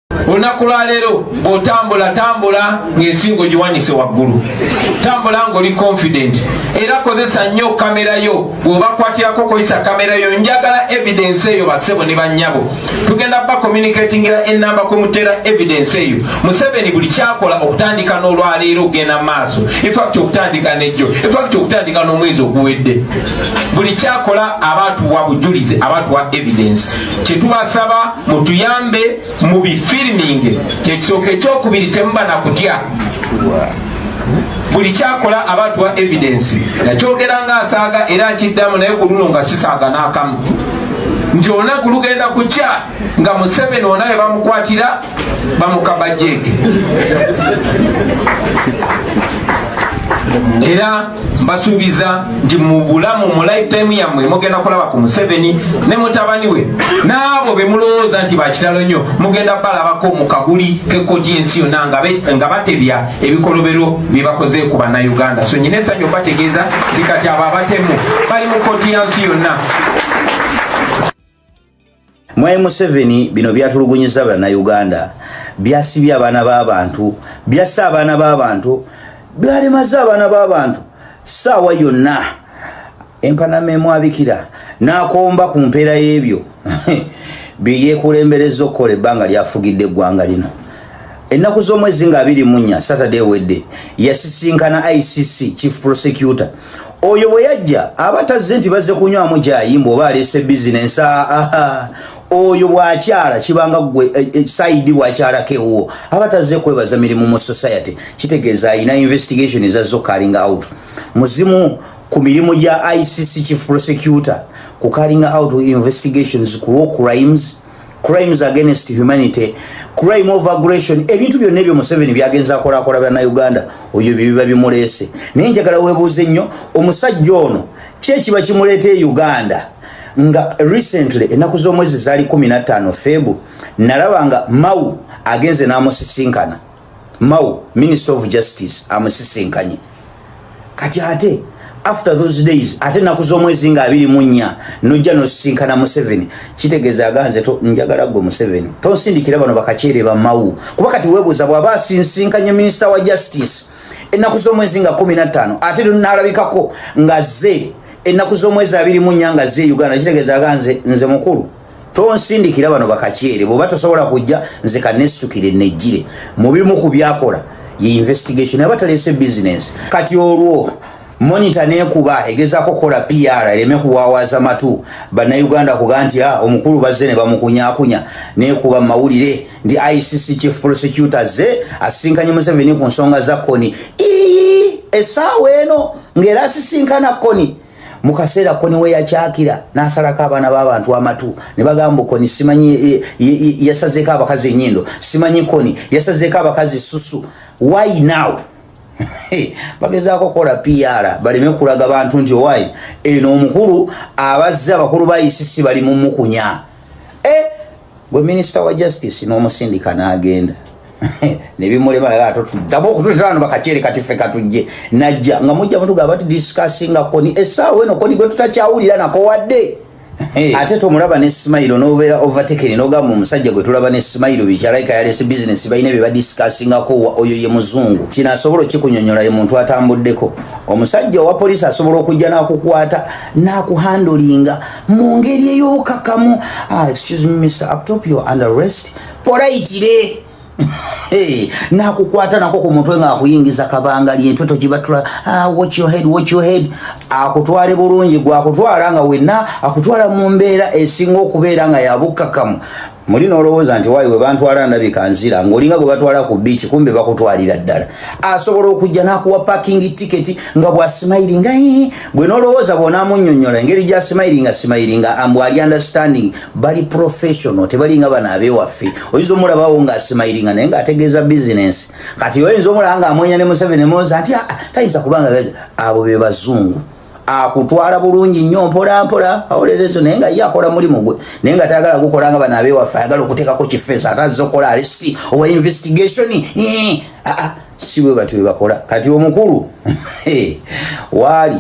Olunaku lwa leero bw'otambula ng'ensingo giwanise waggulu. Tambula ng'oli confident. Era kozesa nnyo kamera yo. Bw'obakwatirako kozesa kamera yo. Njagala evidence eyo bassebo ne bannyabo. Tugenda ba communicatingira ennamba kwe muteera evidence eyo. Museveni buli kyakola okutandika n'olwaleero okugenda maaso. In fact okutandika n'ejjo. In fact okutandika n'omwezi oguwedde. Buli kyakola abatuwa bujulize, abatuwa evidence. Kye tubasaba mutuyambe mu filming kyekisooka ekyokubiri temuba nakutya. Buli kyakola abatuwa evidence. Nakyogera nga asaaga era nkiddamu naye ku luno nga sisaaga n'akamu. Nti olunaku lugenda kukya nga Museveni onawe bamukwatira bamukabajjeeke. Era mbasuubiza nti mu bulamu mu lifetime yammwe mugenda kulaba ku Museveni ne mutabani we n'abo be mulowooza nti bakitalo nnyo mugenda balabako mu kaguli k'ekkooti y'ensi yonna nga batebya ebikolobero bye bakoze ku bannayuganda. So nyina essanyu bategeeza nti kati abo abatemu bali mu kkooti y'ensi yonna. Mwai Museveni bino byatulugunyiza bannayuganda, byasibye abaana b'abantu, byassa abaana b'abantu, byalemaza abaana b'abantu saawa yonna. Empanama emwabikira n'akomba ku mpeera y'ebyo bye yeekulembereza okukola ebbanga lyafugidde eggwanga lino. Ennaku z'omwezi nga 24 Saturday wedde yasisinkana ICC Chief Prosecutor. Oyo bwe yajja abatazze nti bazze kunywamu gyayimba oba aleese bizinensi. Oyo bw'akyala kibanga gwe saidi bw'akyalako ewuwo abatazze kwebaza mirimu mu society. Kitegeeza alina investigation ezazzo calling out muzimu ku mirimu gya ICC Chief Prosecutor ku calling out investigations ku war crimes against humanity, crime of aggression. Ebintu byonna ebyo Museveni byagenza akola bannayuganda oyo bibiba bimuleese. Naye njagala weebuuze nnyo omusajja ono ki ekiba kimuleeta Uganda nga recently ennaku z'omwezi zaali 15 Febu nalaba nga Mau agenze n'amusisinkana. Mau Minister of Justice amusisinkanye. Kati ate after those days ate ennaku z'omwezi nga 24 nojja nosisinkana Museveni. Kitegeeza aganze njagala gwe Museveni tonsindikira bano bakakyere ba Mau kuba kati weebuuza bw'aba asinsinkanye Minister wa Justice ennaku z'omwezi nga 15 ate nalabikako nga ze ennaku z'omwezi 24 nga ze Uganda. Kitegeeza aganze nze mukulu tonsindikira bano bakakyere bw'oba tosobola kujja nze kanestukire nejjire mu bimu ku byakola ye investigation abataleese business. Kati olwo monitor nekuba egezaako kola PR ereme kuwaawaza matu bannayuganda kuga nti omukulu bazze ne bamukunyakunya nekuba mawulire ndi ICC Chief Prosecutor ze asinkanye Museveni ku nsonga za Koni. Essaawa eno ng'era asisinkana Koni mu kaseera Koni we yakyakira n'asalako abaana b'abantu amatu ne bagamba Koni simanyi yasazeeko abakazi ennyindo, simanyi Koni yasazeeko abakazi susu. Why now? Bagezaako kola PR baleme kulaga bantu nti owaayi eno omukulu abazze abakulu ba ICC bali mu mukunya. Gwe Minister wa Justice n'omusindika n'agenda ne bimulema laga tutabo okutulano bakakyere kati ffe katujje najja nga mujja mutuga bati discussinga Koni essaawa eno Koni gwe tutakyawulira nako wadde. Ate tomulaba ne smile n'obeera overtaken n'ogamba omusajja gwe tulaba ne smile bikyalaika yalese business balina bye badiscussingako oyo ye muzungu. Kino asobola okikunyonyola ye muntu atambuddeko. Omusajja wa polisi asobola okujja n'akukwata n'akuhandolinga mu ngeri ey'obukakamu. Excuse me Mr. Uptop, you are under arrest. Politely. Nakukwata nako ku mutwe nga akuyingiza kabanga lyentwe gibatula. Watch your head. Akutwale bulungi gwa akutwala nga wenna akutwala mu mbeera esinga okubeera nga yabukakamu. Muli nolowooza nti waayi we bantwala ndabika nzira ng'olinga bwe batwala ku beach kumbe bakutwalira ddala. Asobola okujja n'akuwa parking ticket nga bwa smilinga. Gwe nolowooza bw'onaamunnyonnyola engeri gya smilinga ambu ali understanding bali professional tebalinga bano ab'ewaffe. Oyinza omulabawo nga smilinga naye ng'ategeeza business. Kati oyinza omulaba nga amwenya ne Museveni muwooza nti tayinza kubanga abo be bazungu. Akutwala bulungi nnyo mpola awolerezo naye nga ye akola mulimu gwe naye nga tayagala gukola nga bano ab'ewaffe ayagala okuteekako kifeesa atazza okukola aresti owa investigation. Si bwe batyo bwe bakola. Kati omukulu waali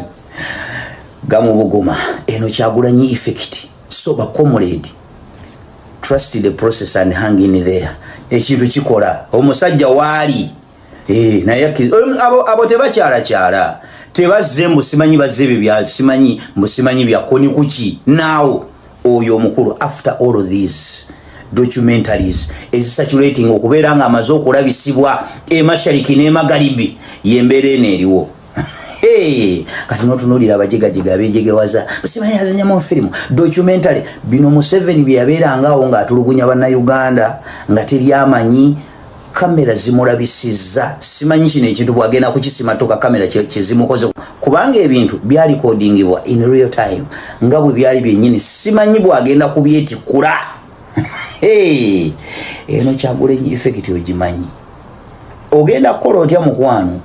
gamubuguma eno Kyagulanyi effect. So comrade, trust the process and hang in there. ekintu kikola omusajja waali naye abo tebakyalakyala tebazze mbusimanyi bazze ebyo byasimanyi mbusimanyi byakoni kuki naawo oyo omukulu after all of these documentaries ezisaturating okubeera nga amaze okulabisibwa emashariki n'emagalibi yembeera eno eriwo kati notunuulira abajegajiga abejegewaza busimanyi azinyamu firimu documentary bino Museveni bye yabeerangawo ng'atulugunya bannayuganda nga teri amanyi kamera zimulabisizza simanyi kino ekintu bwagenda kukisimatoka kamera kyezimukoze kubanga ebintu byalikodingibwa in real time nga bwe byali byennyini simanyi bwagenda kubyetikkula eno Kyagulanyi effect ogimanyi ogenda kukola otya mukwano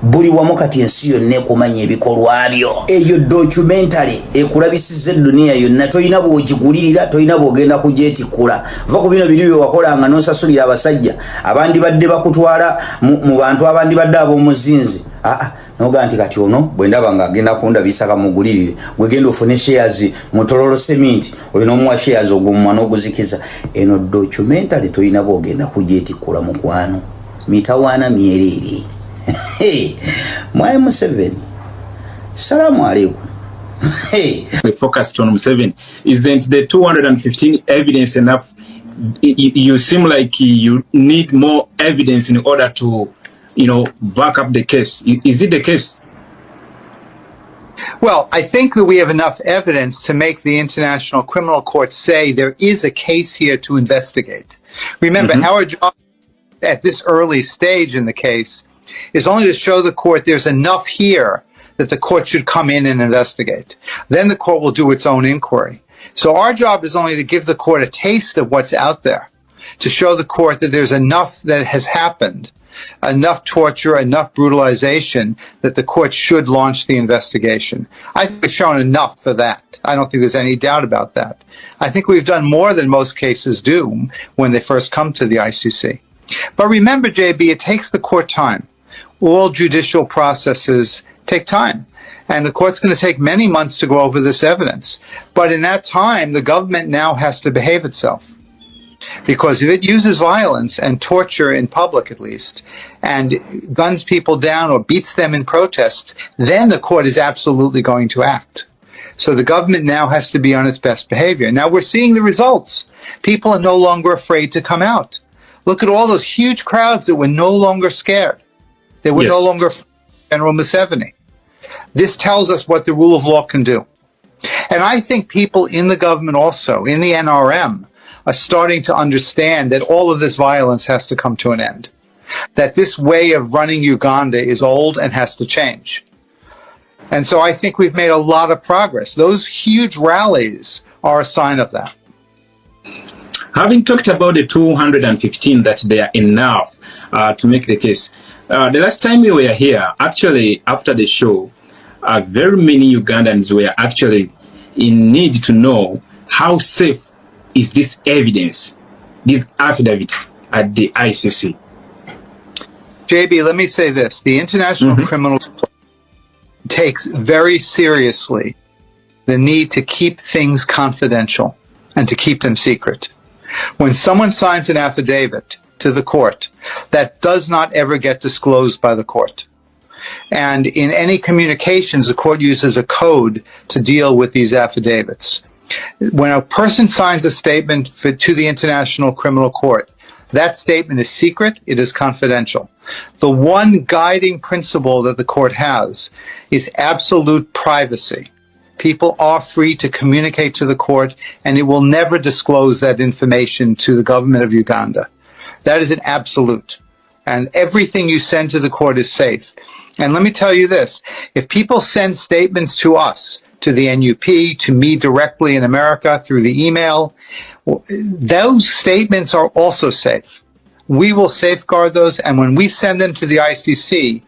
buli wamu kati ensi yonna ekumanya ebikolwa byo eyo documentary ekulabisizza edduniya yonna toyina bw'ogigulirira toyina bw'ogenda kugyetikkula va ku bino biri bye wakolanga n'osasulira abasajja abandi badde bakutwala mu bantu abandi badde ab'omuzinzi noga nti kati ono bwe ndaba ng'agenda kundabisa kamugulirire gwegenda ofune shares mu Tololo Cement oyo n'omuwa shares ogw'omumwa n'oguzikiza eno documentary toyina bw'ogenda kugyetikkula mukwano mitawaana myerere Mwai Museveni Salamu alaikum. We focused on Museveni. Isn't the 215 evidence enough? You seem like you need more evidence in order to, back up the case. Is it the case? Well, I think that we have enough evidence to make the International Criminal Court say there is a case here to investigate. Remember, our job at this early stage in the case is only to show the court there's enough here that the court should come in and investigate. Then the court will do its own inquiry. So our job is only to give the court a taste of what's out there, to show the court that there's enough that has happened, enough torture, enough brutalization that the court should launch the investigation. I think we've shown enough for that. I don't think there's any doubt about that. I think we've done more than most cases do when they first come to the ICC. But remember, JB, it takes the court time. All judicial processes take time. And the court's going to take many months to go over this evidence. But in that time, the government now has to behave itself. Because if it uses violence and torture in public, at least, and guns people down or beats them in protests, then the court is absolutely going to act. So the government now has to be on its best behavior. Now we're seeing the results. People are no longer afraid to come out. Look at all those huge crowds that were no longer scared. They were no longer General Museveni. This tells us what the rule of law can do. And I think people in the government also, in the NRM, are starting to understand that all of this violence has to come to an end. That this way of running Uganda is old and has to change. And so I think we've made a lot of progress. Those huge rallies are a sign of that. Having talked about the 215 that they are enough to make the case, the last time we were here, actually after the show, very many Ugandans were actually in need to know how safe is this evidence, these affidavits at the ICC. JB, let me say this. The International Criminal Court takes very seriously the need to keep things confidential and to keep them secret. When someone signs an affidavit to the court, that does not ever get disclosed by the court. And in any communications, the court uses a code to deal with these affidavits. When a person signs a statement to the International Criminal Court, that statement is secret, it is confidential. The one guiding principle that the court has is absolute privacy. People are free to communicate to the court, and it will never disclose that information to the government of Uganda. That is an absolute. And everything you send to the court is safe. And let me tell you this, if people send statements to us, to the NUP, to me directly in America through the email, those statements are also safe. We will safeguard those, and when we send them to the ICC,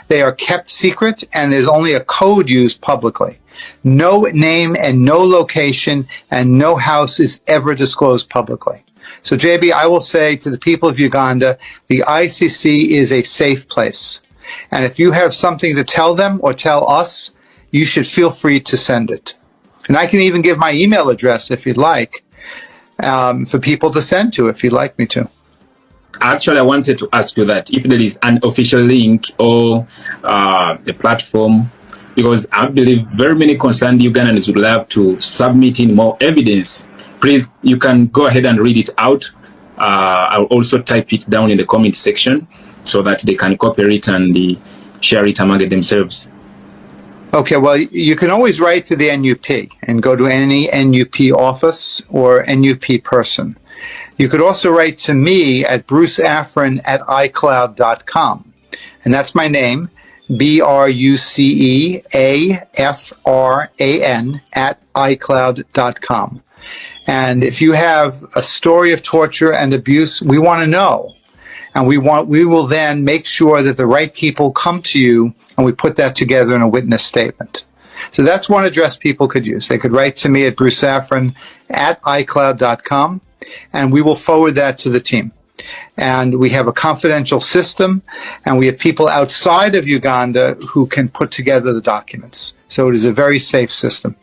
they are kept secret, and there's only a code used publicly. No name and no location and no house is ever disclosed publicly. So, JB, I will say to the people of Uganda, the ICC is a safe place. And if you have something to tell them or tell us, you should feel free to send it. And I can even give my email address if you'd like, for people to send to if you'd like me to. Actually, I wanted to ask you that if there is an official link or the platform, because I believe very many concerned Ugandans would love to submit in more evidence. Please, you can go ahead and read it out. I'll also type it down in the comment section so that they can copy it and share it among themselves. Okay, well, you can always write to the NUP and go to any NUP office or NUP person. You could also write to me at bruceafran@icloud.com. And that's my name, BRUCEAFRAN @icloud.com. And if you have a story of torture and abuse, we want to know. And we will then make sure that the right people come to you, and we put that together in a witness statement. So that's one address people could use. They could write to me at bruceafran@icloud.com, and we will forward that to the team. And we have a confidential system, and we have people outside of Uganda who can put together the documents. So it is a very safe system.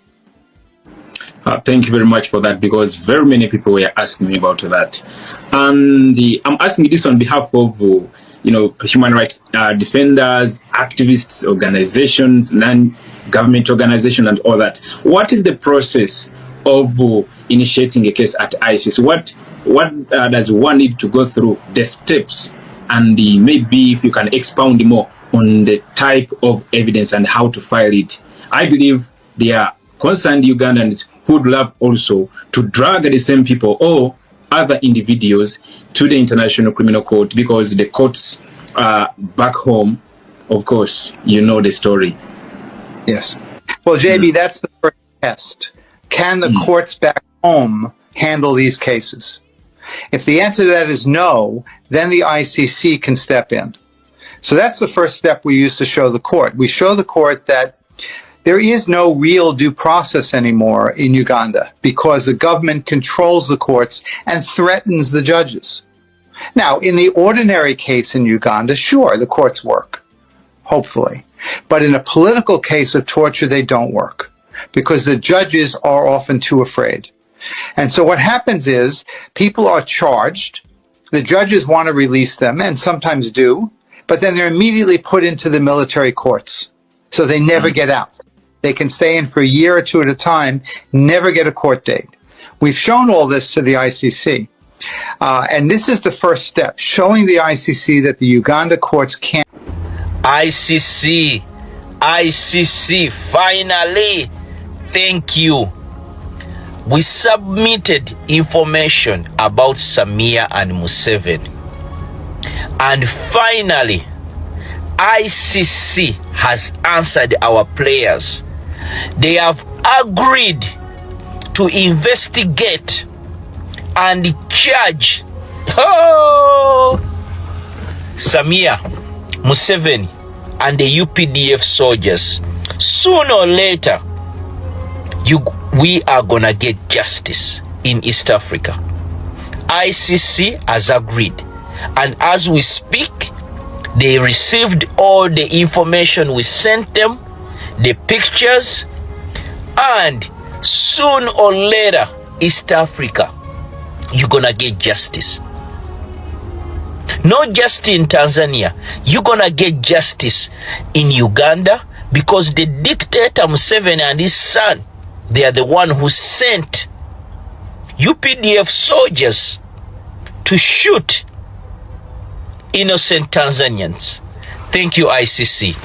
Thank you very much for that, because very many people were asking me about that. And I'm asking this on behalf of human rights defenders, activists, organizations, non-government organizations, and all that. What is the process of initiating a case at ICC? What does one need to go through, the steps, and maybe if you can expound more on the type of evidence and how to file it? I believe there are concerned Ugandans who would love also to drag the same people or other individuals to the International Criminal Court, because the courts back home, of course, you know the story. Yes. Well, JB, that's the first test. Can the courts back home handle these cases? If the answer to that is no, then the ICC can step in. So that's the first step we use to show the court. We show the court that there is no real due process anymore in Uganda because the government controls the courts and threatens the judges. Now, in the ordinary case in Uganda, sure, the courts work, hopefully. But in a political case of torture, they don't work because the judges are often too afraid. And so what happens is people are charged, the judges want to release them, and sometimes do, but then they're immediately put into the military courts. So they never get out. They can stay in for a year or two at a time, never get a court date. We've shown all this to the ICC. And this is the first step, showing the ICC that the Uganda courts can't. ICC, finally, thank you. We submitted information about Samia and Museveni. And finally, ICC has answered our prayers. They have agreed to investigate and charge Samia, Museveni, and the UPDF soldiers. Sooner or later, we are gonna get justice in East Africa. ICC has agreed, and as we speak, they received all the information we sent them, the pictures, and soon or later, East Africa, you're gonna get justice. Not just in Tanzania, you're gonna get justice in Uganda, because the dictator Museveni and his son, they are the one who sent UPDF soldiers to shoot innocent Tanzanians. Thank you, ICC.